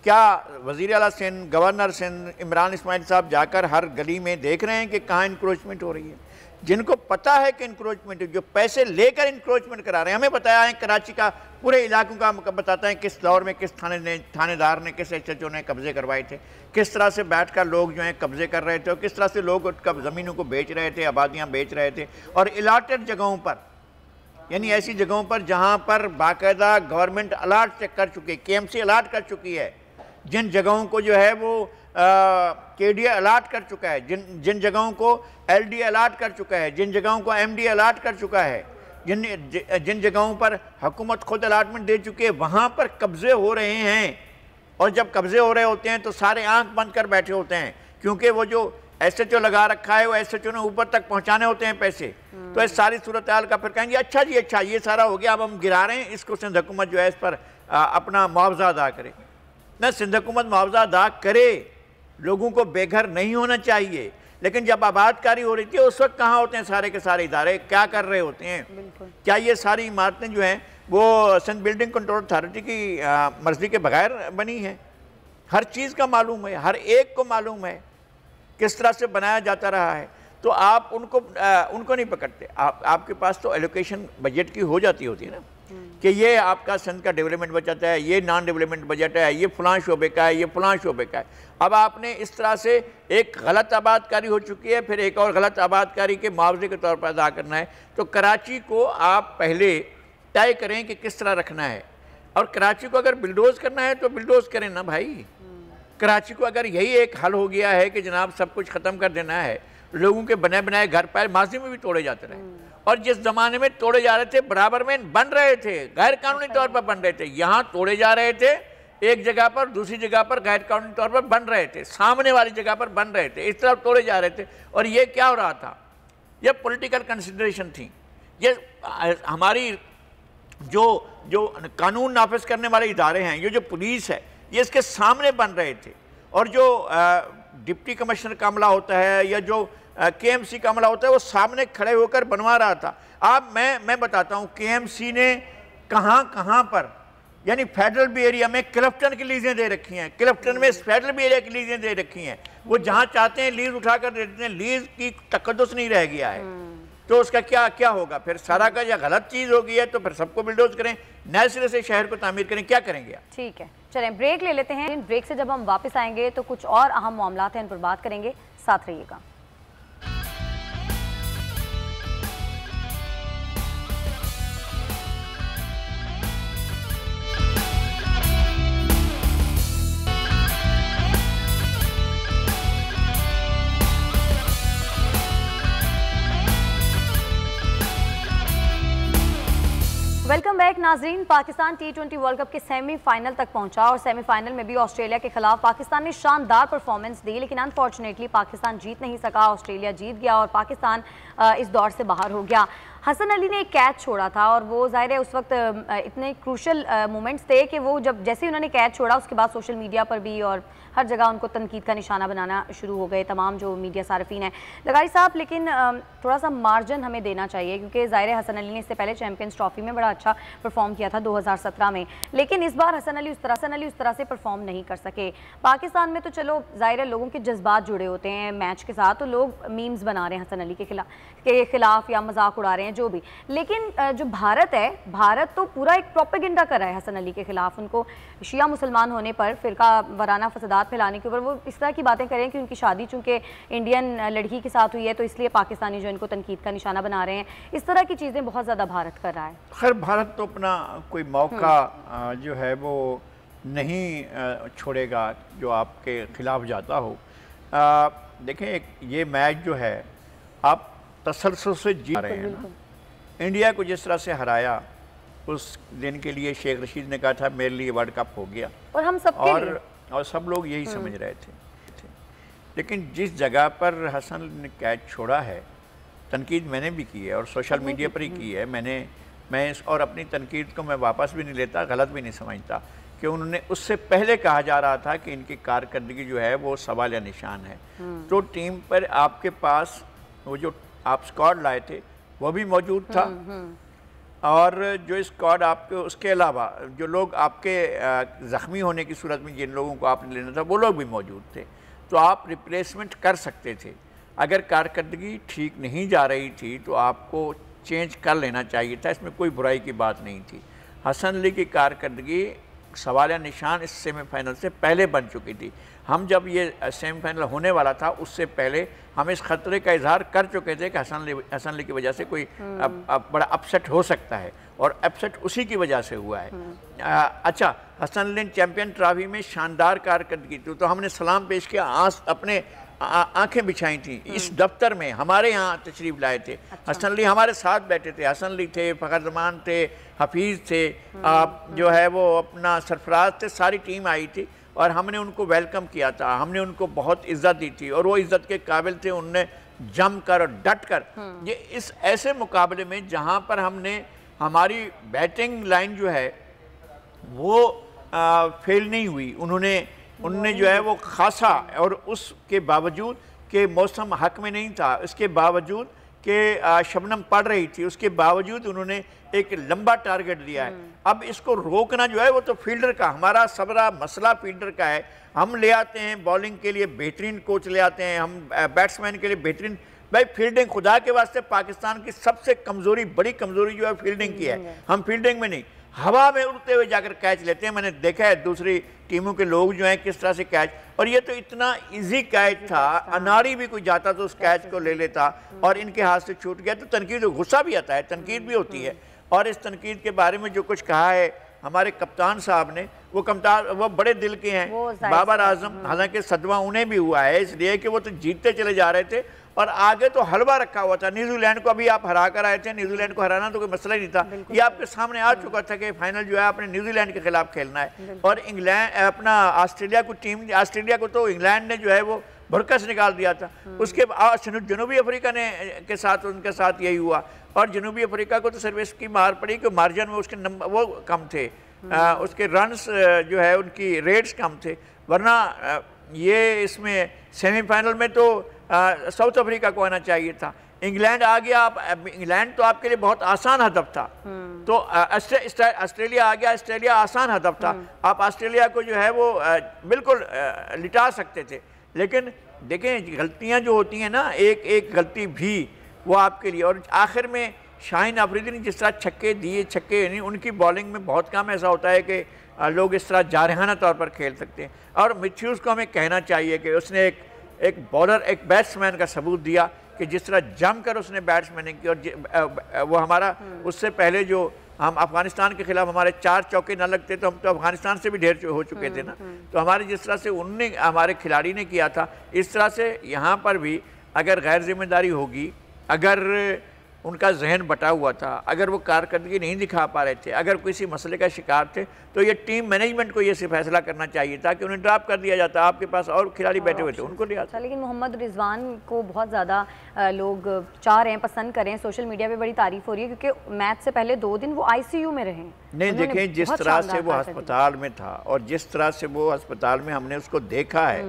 क्या वज़ीर आला सिंध, गवर्नर सिंध इमरान इस्माइल साहब जाकर हर गली में देख रहे हैं कि कहाँ इंक्रोचमेंट हो रही है? जिनको पता है कि इंक्रोचमेंट, जो पैसे लेकर इंक्रोचमेंट करा रहे हैं, हमें बताया है कराची का पूरे इलाकों का बताता है किस दौर में किस थानेदार ने, किस SHO ने कब्जे करवाए थे, किस तरह से बैठकर लोग जो हैं कब्जे कर रहे थे और किस तरह से लोग ज़मीनों को बेच रहे थे, आबादियाँ बेच रहे थे। और अलाटेड जगहों पर, यानी ऐसी जगहों पर जहाँ पर बाकायदा गवर्नमेंट अलाट कर चुकी है, KMC अलाट कर चुकी है, जिन जगहों को जो है वो KDA अलाट कर चुका है, जिन जगहों को LD अलाट कर चुका है, जिन जगहों को MD अलाट कर चुका है, जिन जगहों पर हुकूमत खुद अलाटमेंट दे चुकी है, वहाँ पर कब्जे हो रहे हैं। और जब कब्जे हो रहे होते हैं तो सारे आंख बंद कर बैठे होते हैं, क्योंकि वो जो SHO लगा रखा है, वो SHO ने ऊपर तक पहुंचाने होते हैं पैसे। तो इस सारी सूरत हाल का फिर कहेंगे अच्छा जी अच्छा ये सारा हो गया, अब हम गिरा रहे हैं इसको, सिंध हुकूमत जो है इस पर अपना मुआवजा अदा करे। न सिंध हुकूमत मुआवजा अदा करे, लोगों को बेघर नहीं होना चाहिए, लेकिन जब आबादकारी हो रही थी उस वक्त कहाँ होते हैं सारे के सारे इदारे, क्या कर रहे होते हैं? क्या ये सारी इमारतें जो हैं वो सिंध बिल्डिंग कंट्रोल अथॉरिटी की मर्जी के बगैर बनी है? हर चीज़ का मालूम है, हर एक को मालूम है किस तरह से बनाया जाता रहा है। तो आप उनको नहीं पकड़ते। आपके पास तो एलोकेशन बजट की हो जाती होती है ना, कि ये आपका सिंध का डेवलपमेंट बजट है, ये नॉन डेवलपमेंट बजट है, ये फलां शोबे का है, ये फलां शोबे का है। अब आपने इस तरह से एक गलत आबादकारी हो चुकी है, फिर एक और गलत आबादकारी के मुआवजे के तौर पर अदा करना है। तो कराची को आप पहले तय करें कि किस तरह रखना है, और कराची को अगर बिल्डोज करना है तो बिल्डोज करें ना भाई। कराची को अगर यही एक हल हो गया है कि जनाब सब कुछ ख़त्म कर देना है, लोगों के बने बनाए घर पहले माजी में भी तोड़े जाते रहे, और जिस ज़माने में तोड़े जा रहे थे बराबर में बन रहे थे, गैर कानूनी तौर पर बन रहे थे। यहाँ तोड़े जा रहे थे एक जगह पर, दूसरी जगह पर गैर कानूनी तौर पर बन रहे थे, सामने वाली जगह पर बन रहे थे, इस तरफ तोड़े जा रहे थे। और ये क्या हो रहा था? ये पॉलिटिकल कंसिडरेशन थी। ये हमारी जो कानून नाफिज करने वाले इदारे हैं, ये जो पुलिस है, ये इसके सामने बन रहे थे। और जो डिप्टी कमिश्नर का अमला होता है या जो KMC का अमला होता है, वो सामने खड़े होकर बनवा रहा था। अब मैं बताता हूँ KMC ने कहाँ पर, यानी फेडरल बी एरिया में क्लिफ्टन की लीजें दे रखी हैं, क्लिफ्टन में फेडरल बी एरिया की लीजें दे रखी हैं। वो जहाँ चाहते हैं लीज उठाकर दे देते हैं, लीज की तकद्दुस नहीं रह गया है। तो उसका क्या होगा फिर? सारा का या गलत चीज़ हो गई है तो फिर सबको बिल्डोज करें, नए सिरे से शहर को तामीर करें, क्या करेंगे आप? ठीक है, चलें ब्रेक ले लेते हैं। ब्रेक से जब हम वापस आएंगे तो कुछ और अहम मामलात हैं, इन पर बात करेंगे, साथ रहिएगा। वेलकम बैक नाजरीन। पाकिस्तान T20 वर्ल्ड कप के सेमीफाइनल तक पहुंचा और सेमीफाइनल में भी ऑस्ट्रेलिया के खिलाफ पाकिस्तान ने शानदार परफॉर्मेंस दी, लेकिन अनफॉर्चुनेटली पाकिस्तान जीत नहीं सका। ऑस्ट्रेलिया जीत गया और पाकिस्तान इस दौर से बाहर हो गया। हसन अली ने एक कैच छोड़ा था और वो ज़ाहिर है उस वक्त इतने क्रूशल मोमेंट्स थे कि वो जब जैसे ही उन्होंने कैच छोड़ा उसके बाद सोशल मीडिया पर भी और हर जगह उनको तनकीद का निशाना बनाना शुरू हो गए तमाम जो मीडिया सार्फिन हैं। लगाई साहब, लेकिन थोड़ा सा मार्जिन हमें देना चाहिए, क्योंकि ज़ाहिर है हसन अली ने इससे पहले चैंपियंस ट्रॉफी में बड़ा अच्छा परफॉर्म किया था 2017 में, लेकिन इस बार हसन अली उस तरह से परफॉर्म नहीं कर सके। पाकिस्तान में तो चलो ज़ाहिर है लोगों के जज्बात जुड़े होते हैं मैच के साथ, तो लोग मीम्स बना रहे हैं हसन अली के खिलाफ या मजाक उड़ा रहे हैं जो भी, लेकिन जो भारत है, भारत तो पूरा एक प्रोपेगेंडा कर रहा है हसन अली के खिलाफ। उनको शिया मुसलमान होने पर, फिरका वराना फसादात फैलाने के ऊपर वो इस तरह की बातें करें कि उनकी शादी चूंकि इंडियन लड़की के साथ हुई है तो इसलिए पाकिस्तानी जो इनको तनकीद का निशाना बना रहे हैं, इस तरह की चीज़ें बहुत ज़्यादा भारत कर रहा है। खैर भारत तो अपना कोई मौका जो है वो नहीं छोड़ेगा जो आपके खिलाफ जाता हो। देखें ये मैच जो है आप तसलसल से जीत रहे हैं ना। इंडिया को जिस तरह से हराया उस दिन के लिए शेख रशीद ने कहा था मेरे लिए वर्ल्ड कप हो गया, और हम सब और सब लोग यही समझ रहे थे। लेकिन जिस जगह पर हसन ने कैच छोड़ा है, तनकीद मैंने भी की है और सोशल मीडिया पर ही की है। मैं और अपनी तनकीद को मैं वापस भी नहीं लेता, गलत भी नहीं समझता कि उन्होंने उससे पहले कहा जा रहा था कि इनकी कारकर्दगी जो है वो सवाल या निशान है। तो टीम पर आपके पास वो जो आप स्क्वाड लाए थे वो भी मौजूद था, और जो स्क्वाड आपके उसके अलावा जो लोग आपके ज़ख्मी होने की सूरत में जिन लोगों को आपने लेना था वो लोग भी मौजूद थे। तो आप रिप्लेसमेंट कर सकते थे। अगर कारकर्दगी ठीक नहीं जा रही थी तो आपको चेंज कर लेना चाहिए था, इसमें कोई बुराई की बात नहीं थी। हसन अली की कारकर्दगी सवाल या निशान इस सेमीफाइनल से पहले बन चुकी थी। हम जब ये सेमीफाइनल होने वाला था उससे पहले हम इस खतरे का इजहार कर चुके थे कि हसन अली की वजह से कोई बड़ा अपसेट हो सकता है, और अपसेट उसी की वजह से हुआ है। अच्छा, हसन अली ने चैंपियन ट्रॉफी में शानदार कारकर्दगी की तो हमने सलाम पेश किया, अपने आंखें बिछाई थी। इस दफ्तर में हमारे यहाँ तशरीफ लाए थे। हसन अली हमारे साथ बैठे थे, हसन अली थे, फ़खर जमान थे, हफीज़ थे, जो है वो अपना सरफराज थे, सारी टीम आई थी। और हमने उनको वेलकम किया था, हमने उनको बहुत इज्जत दी थी और वो इज्जत के काबिल थे। उनने जम कर और डट कर ये इस ऐसे मुकाबले में जहाँ पर हमने हमारी बैटिंग लाइन जो है वो फेल नहीं हुई, उन्होंने जो है वो खासा, और उसके बावजूद कि मौसम हक में नहीं था, इसके बावजूद कि शबनम पड़ रही थी, उसके बावजूद उन्होंने एक लंबा टारगेट दिया है। अब इसको रोकना जो है वो तो फील्डर का, हमारा सबरा मसला फील्डर का है। हम ले आते हैं बॉलिंग के लिए बेहतरीन कोच ले आते हैं, हम बैट्समैन के लिए बेहतरीन, भाई फील्डिंग खुदा के वास्ते पाकिस्तान की सबसे कमज़ोरी, बड़ी कमज़ोरी जो है फील्डिंग की है। हम फील्डिंग में नहीं, हवा में उड़ते हुए जाकर कैच लेते हैं। मैंने देखा है दूसरी टीमों के लोग जो हैं किस तरह से कैच, और ये तो इतना इजी कैच था, अनारी भी कोई जाता तो उस कैच को ले लेता और इनके हाथ से छूट गया। तो तनकीद, गुस्सा भी आता है, तनकीद भी होती है। और इस तनकीद के बारे में जो कुछ कहा है हमारे कप्तान साहब ने, वो बड़े दिल के हैं, बाबर आजम। हालांकि सदमा उन्हें भी हुआ है इसलिए कि वो तो जीतते चले जा रहे थे और आगे तो हलवा रखा हुआ था। न्यूजीलैंड को अभी आप हरा कर आए थे, न्यूजीलैंड को हराना तो कोई मसला ही नहीं था, ये आपके सामने आ चुका था कि फाइनल जो है आपने न्यूजीलैंड के खिलाफ खेलना है। और इंग्लैंड अपना ऑस्ट्रेलिया को टीम, ऑस्ट्रेलिया को तो इंग्लैंड ने जो है वो भरकस निकाल दिया था। उसके बाद जनूबी अफ्रीका ने के साथ उनके साथ यही हुआ, और जनूबी अफ्रीका को तो सिर्फ इसकी मार पड़ी कि मार्जिन में उसके नंबर वो कम थे, उसके रन्स जो है उनकी रेट्स कम थे, वरना ये इसमें सेमीफाइनल में तो साउथ अफ्रीका को आना चाहिए था। इंग्लैंड आ गया, इंग्लैंड तो आपके लिए बहुत आसान हदफ था, तो ऑस्ट्रेलिया आ गया, ऑस्ट्रेलिया आसान हदफ था, आप ऑस्ट्रेलिया को जो है वो बिल्कुल लिटा सकते थे। लेकिन देखें गलतियां जो होती हैं ना, एक एक गलती भी वो आपके लिए, और आखिर में शाहीन अफरीदी ने जिस तरह छक्के दिए, छक्के नहीं, उनकी बॉलिंग में बहुत कम ऐसा होता है कि लोग इस तरह जारहाना तौर पर खेल सकते हैं। और मैथ्यूज़ को हमें कहना चाहिए कि उसने एक बॉलर, एक बैट्समैन का सबूत दिया कि जिस तरह जमकर उसने बैट्समैनिंग की, और वो हमारा उससे पहले जो हम अफगानिस्तान के खिलाफ हमारे 4 चौके न लगते तो हम तो अफगानिस्तान से भी ढेर हो चुके थे ना। तो हमारे जिस तरह से उनने हमारे खिलाड़ी ने किया था, इस तरह से यहाँ पर भी अगर गैर जिम्मेदारी होगी, अगर उनका जहन बटा हुआ था, अगर वो कारकर्दगी नहीं दिखा पा रहे थे, अगर किसी मसले का शिकार थे, तो ये टीम मैनेजमेंट को ये फैसला करना चाहिए था कि उन्हें ड्रॉप कर दिया जाता। आपके पास और खिलाड़ी बैठे हुए थे, उनको लिया था। लेकिन मोहम्मद रिजवान को बहुत ज़्यादा लोग चाह रहे हैं, पसंद करें, सोशल मीडिया पे बड़ी तारीफ हो रही है, क्योंकि मैच से पहले 2 दिन वो ICU में रहे। नहीं देखें जिस तरह से वो अस्पताल में था और जिस तरह से वो अस्पताल में हमने उसको देखा है,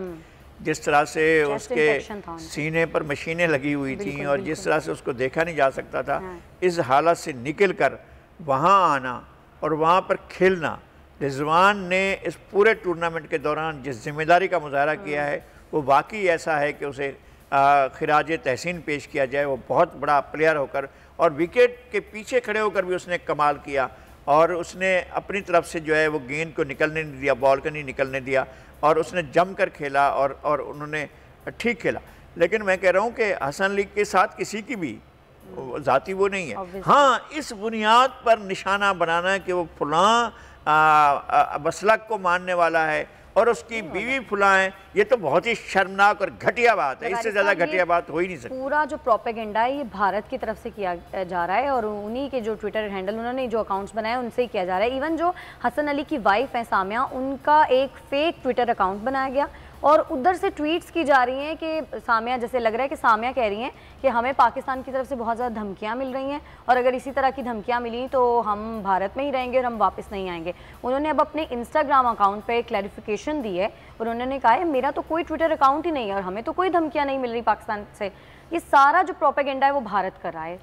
जिस तरह से उसके सीने पर मशीनें लगी हुई थी और जिस तरह से उसको देखा नहीं जा सकता था, इस हालत से निकल कर वहाँ आना और वहाँ पर खेलना, रिजवान ने इस पूरे टूर्नामेंट के दौरान जिस जिम्मेदारी का मुजाहरा किया है वो वाकई ऐसा है कि उसे खिराज तहसीन पेश किया जाए। वो बहुत बड़ा प्लेयर होकर और विकेट के पीछे खड़े होकर भी उसने कमाल किया, और उसने अपनी तरफ से जो है वो गेंद को निकलने नहीं दिया, बॉल को नहीं निकलने दिया, और उसने जम कर खेला और उन्होंने ठीक खेला। लेकिन मैं कह रहा हूँ कि हसन अली के साथ किसी की भी ज़ाती वो नहीं है। हाँ, इस बुनियाद पर निशाना बनाना कि वो फलां मसलक को मानने वाला है और उसकी बीवी फलां है, ये तो बहुत ही शर्मनाक और घटिया बात है। इससे ज़्यादा घटिया बात हो ही नहीं सकती। पूरा जो प्रोपेगेंडा है ये भारत की तरफ से किया जा रहा है और उन्हीं के जो ट्विटर हैंडल, उन्होंने जो अकाउंट्स बनाए उनसे ही किया जा रहा है। इवन जो हसन अली की वाइफ है सामिया, उनका एक फेक ट्विटर अकाउंट बनाया गया और उधर से ट्वीट्स की जा रही हैं कि सामिया, जैसे लग रहा है कि सामिया कह रही हैं कि हमें पाकिस्तान की तरफ से बहुत ज़्यादा धमकियां मिल रही हैं और अगर इसी तरह की धमकियां मिली तो हम भारत में ही रहेंगे और हम वापस नहीं आएंगे। उन्होंने अब अपने इंस्टाग्राम अकाउंट पे क्लैरिफिकेशन दी है और उन्होंने कहा है मेरा तो कोई ट्विटर अकाउंट ही नहीं है और हमें तो कोई धमकियाँ नहीं मिल रही पाकिस्तान से। ये सारा जो प्रोपेगेंडा है वो भारत कर रहा है।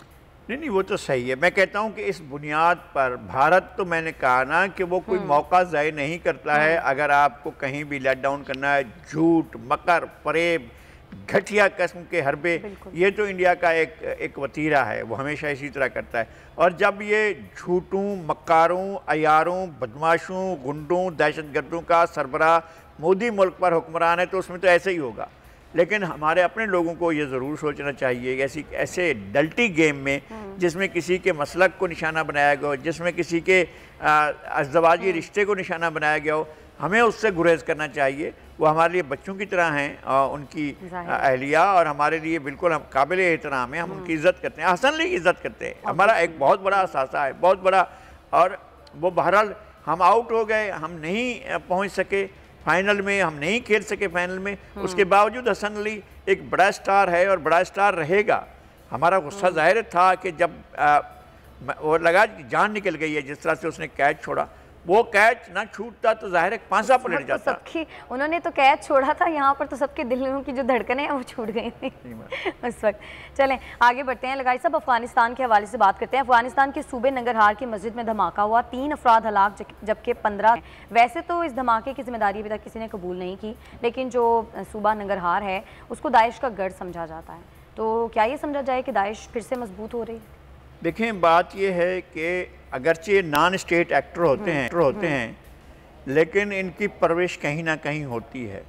नहीं, वो तो सही है। मैं कहता हूँ कि इस बुनियाद पर भारत, तो मैंने कहा ना कि वो कोई मौका ज़ाय नहीं करता है। अगर आपको कहीं भी लेट डाउन करना है, झूठ, मकर, फरेब, घटिया किस्म के हरबे, ये तो इंडिया का एक वतीरा है, वो हमेशा इसी तरह करता है। और जब ये झूठों, मक्कारों, अयारों, बदमाशों, गुंडों, दहशतगर्दों का सरबराह मोदी मुल्क पर हुक्मरान है तो उसमें तो ऐसे ही होगा। लेकिन हमारे अपने लोगों को ये ज़रूर सोचना चाहिए कि ऐसे डल्टी गेम में जिसमें किसी के मसलक को निशाना बनाया गया हो, जिसमें किसी के अज़दवाजी रिश्ते को निशाना बनाया गया हो, हमें उससे गुरेज करना चाहिए। वो हमारे लिए बच्चों की तरह हैं, उनकी अहलिया, और हमारे लिए बिल्कुल हम काबिल एहतराम हैं, हम उनकी इज़्ज़त करते हैं, हसन अली की इज़्ज़त करते हैं। हमारा एक बहुत बड़ा असासा है, बहुत बड़ा, और वो बहरहाल हम आउट हो गए, हम नहीं पहुँच सके, फाइनल में हम नहीं खेल सके फाइनल में, उसके बावजूद हसन अली एक बड़ा स्टार है और बड़ा स्टार रहेगा। हमारा गुस्सा जाहिर था कि जब वो लगा कि जान निकल गई है, जिस तरह से उसने कैच छोड़ा, वो कैच ना छूटता तो जाहिर है पांसा पलट जाता। सबकी उन्होंने तो कैच छोड़ा था, यहाँ पर तो सबके दिलों की जो धड़कनें हैं वो छूट गई थी उस वक्त। चलें आगे बढ़ते हैं। लगाई साहब, अफगानिस्तान के हवाले से बात करते हैं। अफगानिस्तान के सूबे नंगरहार की मस्जिद में धमाका हुआ, 3 अफराद हलाक जबकि 15। वैसे तो इस धमाके की जिम्मेदारी अभी तक किसी ने कबूल नहीं की, लेकिन जो सूबा नंगरहार है उसको दाइश का गढ़ समझा जाता है। तो क्या ये समझा जाए कि दाइश फिर से मजबूत हो रही है? देखें, बात यह है कि अगरचे नॉन स्टेट एक्टर होते हैं लेकिन इनकी परवरिश कहीं ना कहीं होती है।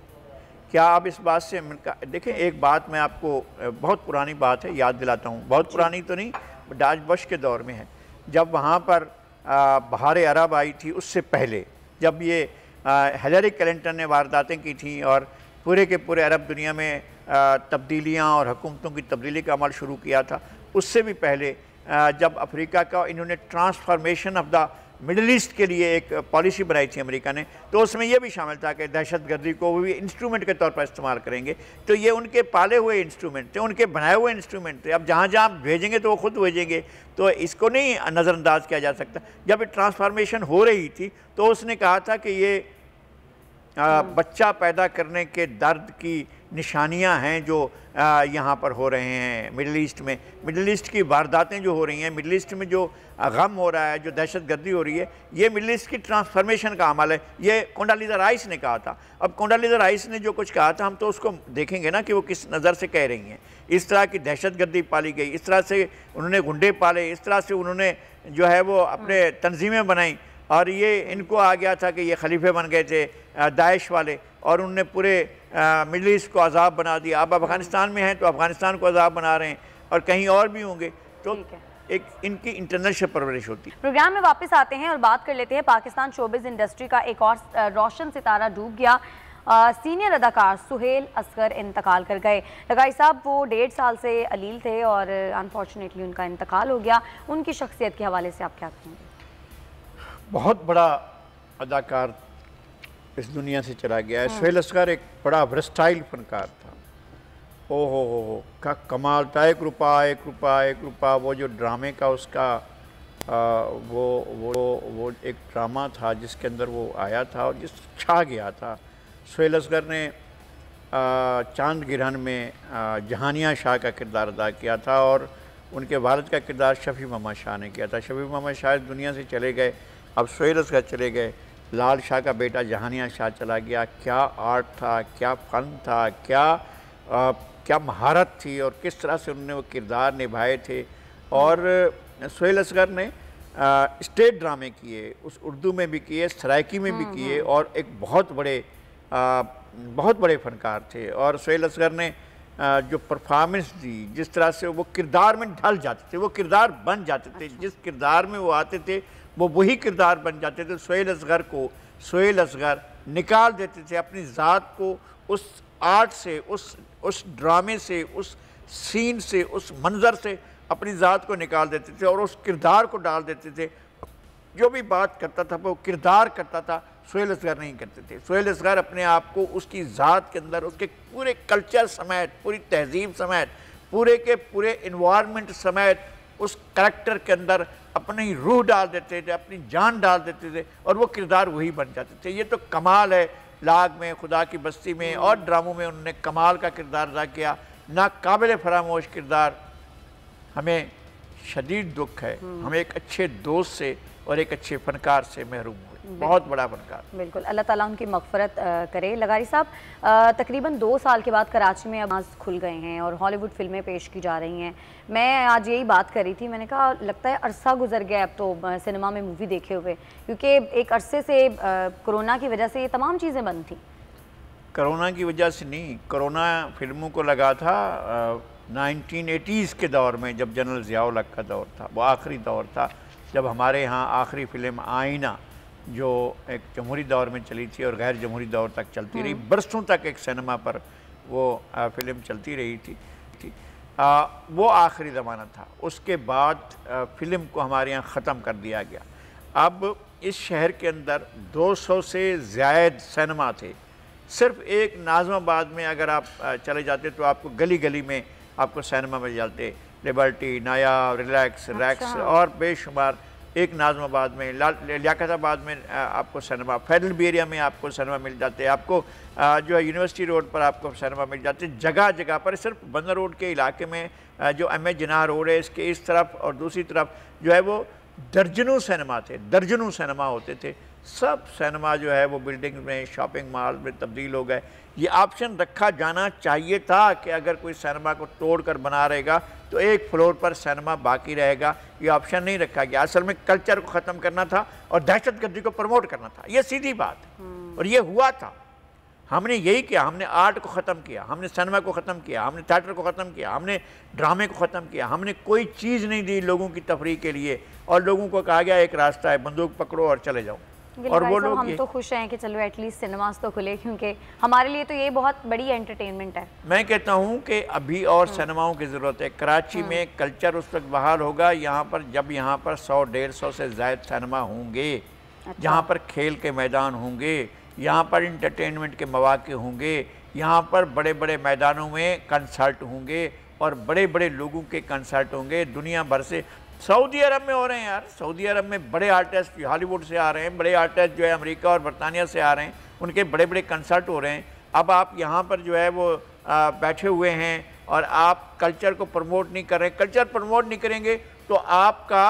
क्या आप इस बात से देखें, एक बात मैं आपको, बहुत पुरानी बात है, याद दिलाता हूँ। बहुत पुरानी तो नहीं, जॉर्ज बुश के दौर में है, जब वहाँ पर बहार अरब आई थी, उससे पहले जब ये हिलरी क्लिंटन ने वारदातें की थी और पूरे के पूरे अरब दुनिया में तब्दीलियाँ और हुकूमतों की तब्दीली का अमल शुरू किया था, उससे भी पहले जब अफ्रीका का इन्होंने transformation of the middle east के लिए एक पॉलिसी बनाई थी अमेरिका ने, तो उसमें यह भी शामिल था कि दहशतगर्दी को वो भी इंस्ट्रूमेंट के तौर पर इस्तेमाल करेंगे। तो ये उनके पाले हुए इंस्ट्रूमेंट थे, उनके बनाए हुए इंस्ट्रूमेंट थे। अब जहाँ जहाँ भेजेंगे तो वो खुद भेजेंगे, तो इसको नहीं नज़रअंदाज किया जा सकता। जब ये ट्रांसफॉर्मेशन हो रही थी तो उसने कहा था कि ये बच्चा पैदा करने के दर्द की निशानियां हैं जो यहाँ पर हो रहे हैं मिडल ईस्ट में। मिडल ईस्ट की वारदातें जो हो रही हैं, मिडल ईस्ट में जो गम हो रहा है, जो दहशतगर्दी हो रही है, ये मिडल ईस्ट की ट्रांसफॉर्मेशन का अमल है। ये कोंडालीज़ा राइस ने कहा था। अब कोंडालीज़ा राइस ने जो कुछ कहा था, हम तो उसको देखेंगे ना कि वो किस नज़र से कह रही हैं। इस तरह की दहशतगर्दी पाली गई, इस तरह से उन्होंने गुंडे पाले, इस तरह से उन्होंने जो है वो अपने तंजीमें बनाई, और ये इनको आ गया था कि ये खलीफे बन गए थे दाइश वाले, और उन्होंने पूरे मिडल ईस्ट को अजाब बना दिया। अब अफ़गानिस्तान में हैं तो अफ़गानिस्तान को अजाब बना रहे हैं, और कहीं और भी होंगे। तो एक इनकी इंटरनेशनल परवरिश होती है। प्रोग्राम में वापस आते हैं और बात कर लेते हैं पाकिस्तान शोबिज़ इंडस्ट्री का एक और रोशन सितारा डूब गया। सीनियर अदाकार सुहेल असगर इंतकाल कर गए। लगाई साहब, वो 1.5 साल से अलील थे और अनफॉर्चुनेटली उनका इंतकाल हो गया। उनकी शख्सियत के हवाले से आप क्या कहेंगे? बहुत बड़ा अदाकार इस दुनिया से चला गया है। सुहेल असगर एक बड़ा वर्सटाइल फनकार था। हो का कमाल था। 1 रुपया वो जो ड्रामे का उसका वो एक ड्रामा था जिसके अंदर वो आया था और जिस छा गया था। सुहेल असगर ने चांद गिरहन में जहानिया शाह का किरदार अदा किया था और उनके वालिद का किरदार शफ़ी मोहम्मद शाह ने किया था। शफ़ी मोहम्मद शाह दुनिया से चले गए, अब सुहेल असगर चले गए, लाल शाह का बेटा जहानिया शाह चला गया। क्या आर्ट था, क्या फ़न था, क्या महारत थी और किस तरह से उन्होंने वो किरदार निभाए थे। और सुहेल असगर ने स्टेट ड्रामे किए, उस उर्दू में भी किए, सराइकी में भी किए, और एक बहुत बड़े फ़नकार थे। और सुहेल असगर ने जो परफॉर्मेंस दी, जिस तरह से वो किरदार में ढल जाते थे, वो किरदार बन जाते थे। जिस किरदार में वो आते थे वो वही किरदार बन जाते थे। सुहेल असगर निकाल देते थे अपनी ज़ात को, उस आर्ट से, उस ड्रामे से, उस सीन से, उस मंज़र से अपनी ज़ात को निकाल देते थे और उस किरदार को डाल देते थे। जो भी बात करता था वो किरदार करता था, सुहेल असगर नहीं करते थे। सुहेल असगर अपने आप को उसकी ज़ात के अंदर, उसके पूरे कल्चर समेत, पूरी तहजीब समेत, पूरे के पूरे इन्वायरमेंट समेत उस करैक्टर के अंदर अपनी रूह डाल देते थे, अपनी जान डाल देते थे और वो किरदार वही बन जाते थे। ये तो कमाल है। लाग में, खुदा की बस्ती में और ड्रामों में उन्होंने कमाल का किरदार अदा किया। नाकाबिल फरामोश किरदार। हमें शदीद दुख है, हम एक अच्छे दोस्त से और एक अच्छे फनकार से महरूम हुए। बहुत बड़ा फनकार। बिल्कुल, अल्लाह ताला उनकी मग़फ़रत करे। लगारी साहब, तकरीबन 2 साल के बाद कराची में अब खुल गए हैं और हॉलीवुड फिल्में पेश की जा रही हैं। मैं आज यही बात कर रही थी, मैंने कहा लगता है अरसा गुजर गया अब तो सिनेमा में मूवी देखे हुए, क्योंकि एक अरसे से कोरोना की वजह से ये तमाम चीज़ें बंद थी। कोरोना की वजह से नहीं, कोरोना फिल्मों को लगा था 1980s के दौर में, जब जनरल ज़िया-उल हक का दौर था। वो आखिरी दौर था जब हमारे यहाँ आखिरी फिल्म आईना, जो एक जमहूरी दौर में चली थी और गैर जमहूरी दौर तक चलती रही, बरसों तक एक सिनेमा पर वो फिल्म चलती रही थी। वो आखिरी ज़माना था। उसके बाद फिल्म को हमारे यहाँ ख़त्म कर दिया गया। अब इस शहर के अंदर 200 से ज़ायद सिनेमा थे। सिर्फ एक नाज़माबाद में अगर आप चले जाते तो आपको गली गली में आपको सिनेमा मिल जाते, लिबर्टी, नायाब, रिलैक्स, रैक्स और बेशुमार। एक नाज़माबाद में, लियाकताबाद में आपको सिनेमा, फेडरल बी एरिया में आपको सिनेमा मिल जाते, आपको जो है यूनिवर्सिटी रोड पर आपको सिनेमा मिल जाते, जगह जगह पर। सिर्फ बंदर रोड के इलाके में जो एम.ए. जिन्ना रोड है, इसके इस तरफ और दूसरी तरफ जो है वो दर्जनों सिनेमा थे, दर्जनों सिनेमा होते थे। सब सिनेमा जो है वो बिल्डिंग में, शॉपिंग मॉल में तब्दील हो गए। ये ऑप्शन रखा जाना चाहिए था कि अगर कोई सिनेमा को तोड़ कर बना रहेगा तो एक फ्लोर पर सिनेमा बाकी रहेगा। ये ऑप्शन नहीं रखा गया। असल में कल्चर को ख़त्म करना था और दहशतगर्दी को प्रमोट करना था, ये सीधी बात है। और ये हुआ था। हमने यही किया, हमने आर्ट को ख़त्म किया, हमने सिनेमा को ख़त्म किया, हमने थिएटर को ख़त्म किया, हमने ड्रामे को ख़त्म किया। हमने कोई चीज़ नहीं दी लोगों की तफरीह के लिए, और लोगों को कहा गया एक रास्ता है, बंदूक पकड़ो और चले जाओ। और वो लोग, हम तो खुश हैं कि चलो एटलीस्ट सिनेमास तो खुले, क्योंकि हमारे लिए तो ये बहुत बड़ी एंटरटेनमेंट है। मैं कहता हूँ कि अभी और सिनेमाओं की ज़रूरत है। कराची में कल्चर उस वक्त बहाल होगा यहाँ पर जब यहाँ पर 100-150 से ज़ायद सिनेमा होंगे। अच्छा। जहाँ पर खेल के मैदान होंगे, यहाँ पर इंटरटेनमेंट के मौके होंगे, यहाँ पर बड़े बड़े मैदानों में कंसर्ट होंगे और बड़े बड़े लोगों के कंसर्ट होंगे दुनिया भर से। सऊदी अरब में हो रहे हैं यार, सऊदी अरब में बड़े आर्टिस्ट हॉलीवुड से आ रहे हैं, बड़े आर्टिस्ट जो है अमेरिका और बरतानिया से आ रहे हैं, उनके बड़े बड़े कंसर्ट हो रहे हैं। अब आप यहाँ पर जो है वो बैठे हुए हैं और आप कल्चर को प्रमोट नहीं कर रहे। कल्चर प्रमोट नहीं करेंगे तो आपका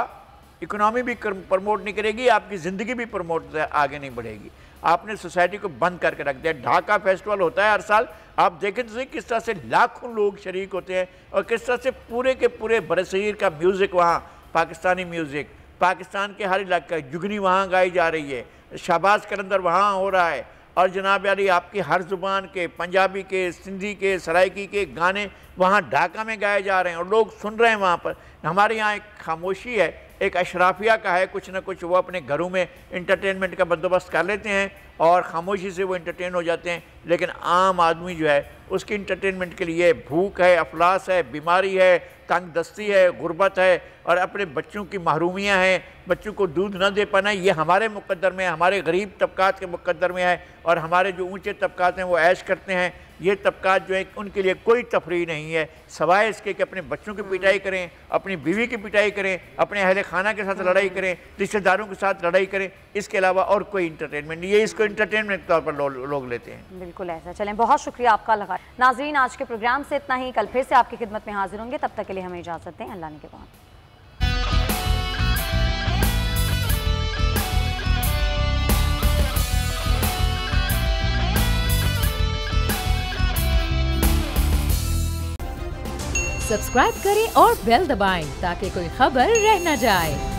इकोनॉमी भी प्रमोट नहीं करेगी, आपकी ज़िंदगी भी प्रमोट आगे नहीं बढ़ेगी। आपने सोसाइटी को बंद करके रख दिया। ढाका फेस्टिवल होता है हर साल, आप देखें तो सही किस तरह से लाखों लोग शरीक होते हैं और किस तरह से पूरे के पूरे बरसगीर का म्यूज़िक वहाँ, पाकिस्तानी म्यूज़िक, पाकिस्तान के हर इलाके, जुगनी वहाँ गाई जा रही है, शहबाज कलंदर वहाँ हो रहा है, और जनाब यारी आपकी हर ज़ुबान के, पंजाबी के, सिंधी के, सराइकी के गाने वहाँ ढाका में गाए जा रहे हैं और लोग सुन रहे हैं वहाँ पर। हमारे यहाँ एक खामोशी है, एक अशराफिया का है, कुछ ना कुछ वो अपने घरों में इंटरटेनमेंट का बंदोबस्त कर लेते हैं और खामोशी से वो इंटरटेन हो जाते हैं। लेकिन आम आदमी जो है उसकी इंटरटेनमेंट के लिए भूख है, अफलास है, बीमारी है, तंग दस्ती है, गुर्बत है और अपने बच्चों की महरूमियाँ हैं, बच्चों को दूध न दे पाना, ये हमारे मुकद्दर में है, हमारे गरीब तबकात के मुकद्दर में है। और हमारे जो ऊँचे तबकात हैं वो ऐश करते हैं। ये तबकात जो है उनके लिए कोई तफरीह नहीं है सवाए इसके कि अपने बच्चों की पिटाई करें, अपनी बीवी की पिटाई करें, अपने अहले खाना के साथ लड़ाई करें, रिश्तेदारों के साथ लड़ाई करें। इसके अलावा और कोई इंटरटेनमेंट नहीं है। इसको इंटरटेनमेंट के तौर पर लोग लेते हैं। बिल्कुल ऐसा। चलें, बहुत शुक्रिया आपका लगा। नाज़रीन, आज के प्रोग्राम से इतना ही। कल फिर से आपकी खिदमत में हाजिर होंगे, तब तक के लिए हमें इजाज़त दें। अल्लाह के बाद। सब्सक्राइब करें और बेल दबाएं ताकि कोई खबर रह न जाए।